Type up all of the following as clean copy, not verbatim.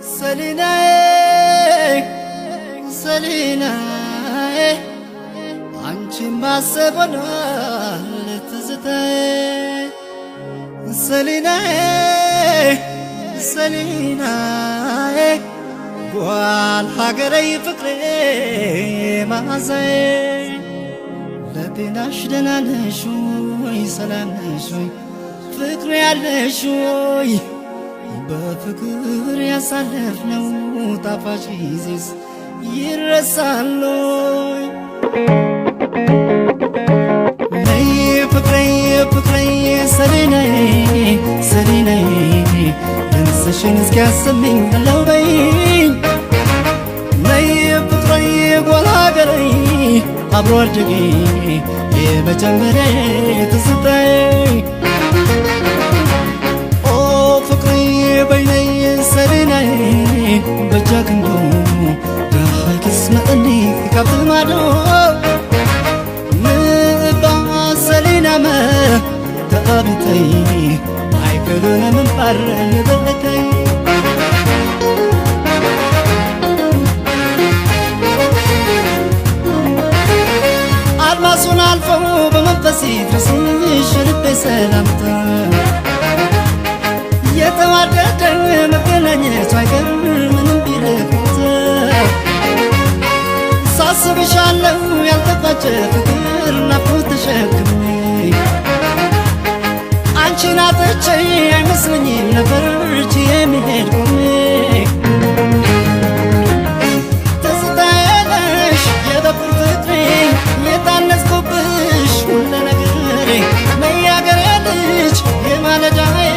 ሰሊናዬ ሰሊናዬ አንቺን ማሰብ ሆኗል ትዝታዬ ሰሊናዬ ሰሊናዬ ጓል ሀገሬ ፍቅሬ መዓዛዬ ለጤናሽ ደህና ነሽ ወይ ሰላም ነሽ ወይ ፍቅሬ ያለሽ ወይ በፍቅር ያሳለፍነው ጣፋጭ ጊዜስ ይረሳል ወይ? ነይ ፍቅሬ ፍቅሬ ሰሊናዬ ሰሊናዬ ድምፅሽን እስኪያሰማኝ አለው በይኝ ነይ ፍቅሬ ጓል ሀገሬ አብሮ አደጌ የመጀመሪያ ትዝታዬ በይነይ ሰሊናዬ በጃግንዶ ዳሃይ ክስመጠኒ ካብት ማዶ ምባ ሰሊናመ ተአብተይ አይከሉነ ምንባር ንበለተይ አድማሱን አልፈው በመንፈሴ ድረስሽ ልቤ ሰላምታ የተዋደደን መገናኘቱ አይቀር ምንም ቢርቅት ሳስብሻለሁ ያልተቋጨ ፍቅር ናፍቆት ተሸክሜ አንቺን አጥቼ አይመስለኝም ነበር ችዬ መሄድ ቆሜ ትዝታዬ ነሽ የበኩር ፍቅሬ የታነጽኩብሽ ሁሉ ነገሬ ነይ አገሬ ልጅ የማለዳዬ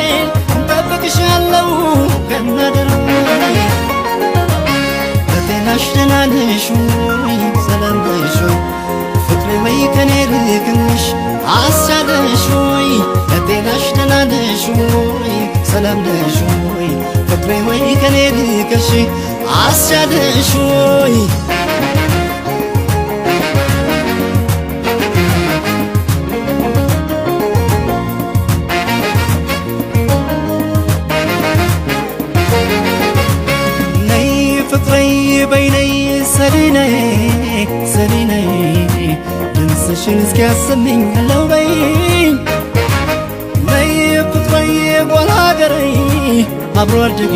ጠብቅሻለሁ ከናደርማይ ለጤናሽ ደህና ነሽ ወይ ሰላም ነሽ ወይ ፍቅሬ ወይ ከኔ ርቅሽ አስቻለሽ ወይ ለጤናሽ ደህና ነሽ ወይ ሰላም ነሽ ወይ ፍቅሬ ወይ ከኔ ርቅሽ አስቻለሽ ወይ? በይነይ ሰሊናዬ ሰሊናዬ ድምፅሽን እስኪያሰማኝ አለው በይኝ ነይ ፍቅሬ ጓል ሀገሬ አብሮ አደጌ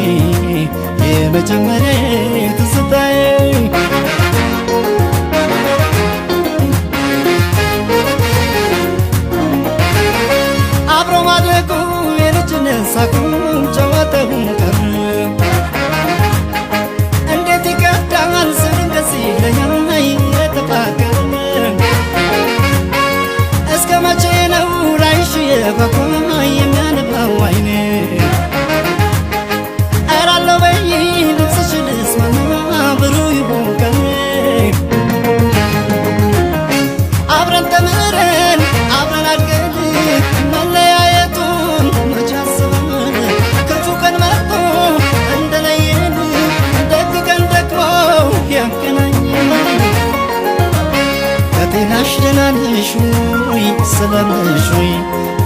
የመጀመሪያ ትዝታዬ አብሮ ማደጉ የልጅነት ሳቁም ጨዋታውን ቀረ እስከ መቼ ነው ላይሽ የጓጓ የሚያነባው አይኔ እራለው በይ ልብስሽን ልስማና ብሩህ ይሁን ቀኔ አብረን ተምረን አብረን አድገን መለያየቱን መቼ አስበን ክፉ ቀን መጥቶ እንደለየን ደግ ቀን ደግሞ ያገናኘን ለጤናሽ ደህና ነሽ ወይ ሰላም ነሽ ወይ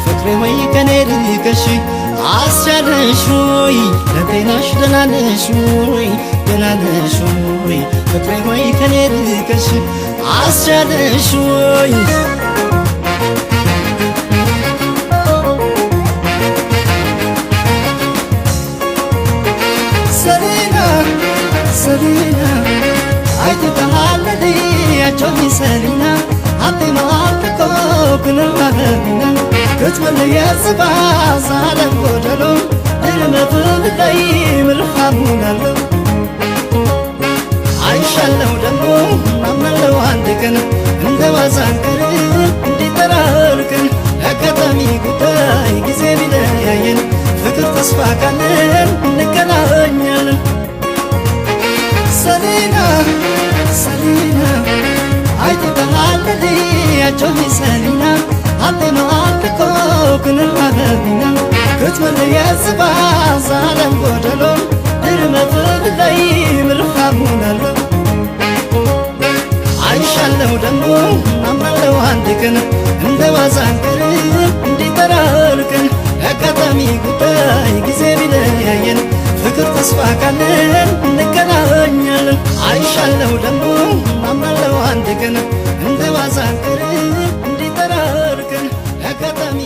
ፍቅሬ ወይ ከኔ ርቀሽ አስቻለሽ ወይ ለጤናሽ ደህና ነሽ ወይ ደህና ነሽ ወይ ፍቅሬ ወይ ከኔ ርቀሽ አስቻለሽ ወይ? ሰሊና ሰሊና አይተታለዲ ያቾኒ ሰሊና አጤ ማልኮ ኩንና ገቢና ከትመለ የጽባ ሳለም ጎደሎ ድርመትን ላይ ምርሃሙናለ አይሻለው ደግሞ አመለው አንድ ቀን እንደ ዋዛንቅር እንዲጠራርቅን አጋጣሚ ጉዳይ ጊዜ ቢለያየን ፍቅር ተስፋ ካለን እንገናኛለን ሰሊና ሰሊና አይተታለዲ ያቾኒ ሰሊና አጤ ማልኮ ኩንና ገቢና ክትመለ የጽባ ሳለም ጎደሎ ድርመትን ላይ ምርሃሙናለ አይሻለው ደግሞ አመለው አንድ ቀን እንደ ዋዛንቅር እንዲጠራርቅን አጋጣሚ ጉዳይ ጊዜ ቢለያየን ፍቅር ተስፋ ካለን እንገናኛለን አይሻለው ደግሞ አምናለው አንድ ቀን እንደ ዋዛ ቀን እንዲጠራርቀን አጋጣሚ